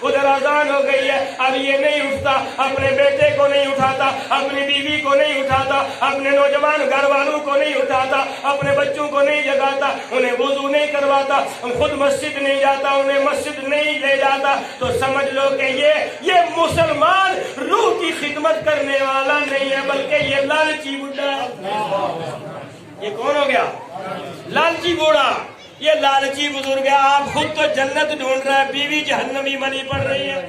ادھر اذان ہو گئی ہے، اب یہ نہیں اٹھتا، اپنے بیٹے کو نہیں اٹھاتا، اپنی بیوی کو نہیں اٹھاتا، اپنے نوجوان گھر والوں کو نہیں اٹھاتا، اپنے بچوں کو نہیں جگاتا، انہیں وضو نہیں کرواتا، خود مسجد نہیں جاتا، انہیں مسجد نہیں لے جاتا، تو سمجھ لو کہ یہ مسلمان روح کی خدمت کرنے والا نہیں ہے، بلکہ یہ لالچی بوڑھا ہے۔ یہ کون ہو گیا؟ لالچی بوڑھا، یہ لالچی بزرگ ہے۔ آپ خود تو جنت ڈھونڈ رہا ہے، بیوی جہنمی بنی پڑ رہی ہے،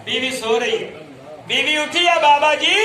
بیوی سو رہی ہے، بیوی اٹھی ہے بابا جی،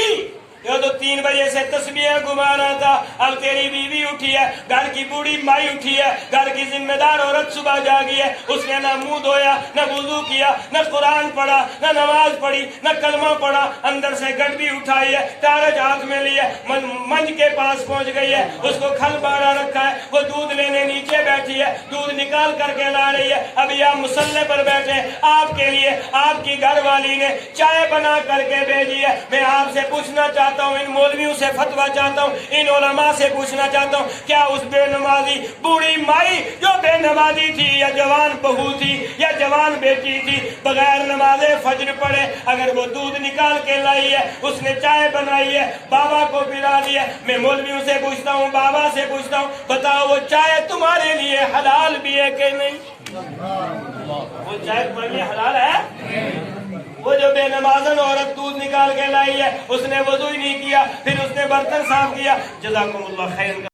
یہ تو 3 بجے سے تسبیح گھما رہا تھا، اب تیری بیوی اٹھی ہے، گھر کی بوڑھی مائی اٹھی ہے، گھر کی ذمہ دار عورت صبح جاگی ہے، اس نے نہ منہ دھویا، نہ وضو کیا، نہ قرآن پڑھا، نہ نماز پڑھی، نہ کلمہ پڑھا، اندر سے گڈی اٹھائی ہے، کاغذ ہاتھ میں لی ہے، منج کے پاس پہنچ گئی ہے، اس کو کھل باڑا رکھا ہے، وہ دودھ لینے نیچے بیٹھی ہے، دودھ نکال کر کے لا رہی ہے، ابھی آپ مصلے پر بیٹھے، آپ کے لیے آپ کی گھر والی نے چائے بنا کر کے بھیجی ہے۔ میں آپ سے پوچھنا چاہتا ہوں، ان مولویوں سے فتویٰ چاہتا ہوں، ان علماء سے پوچھنا چاہتا ہوں، کیا اس بے نمازی بوڑھی مائی جو بے نمازی تھی، یا جوان بہو تھی، یا جوان بیٹی تھی، بغیر نماز فجر پڑھے اگر وہ دودھ نکال کے لائی ہے، اس نے چائے بنائی ہے، بابا کو پلا دی ہے، میں مولویوں سے پوچھتا ہوں، بابا سے پوچھتا ہوں، بتاؤ وہ چائے تمہارے لیے حلال بھی ہے کہ نہیں؟ وہ چائے تمہارے لیے حلال ہے؟ وہ جو بے نمازن عورت دودھ نکال کے لائی ہے، اس نے وضو ہی نہیں کیا، پھر اس نے برتن صاف کیا، جزاکم اللہ خیر۔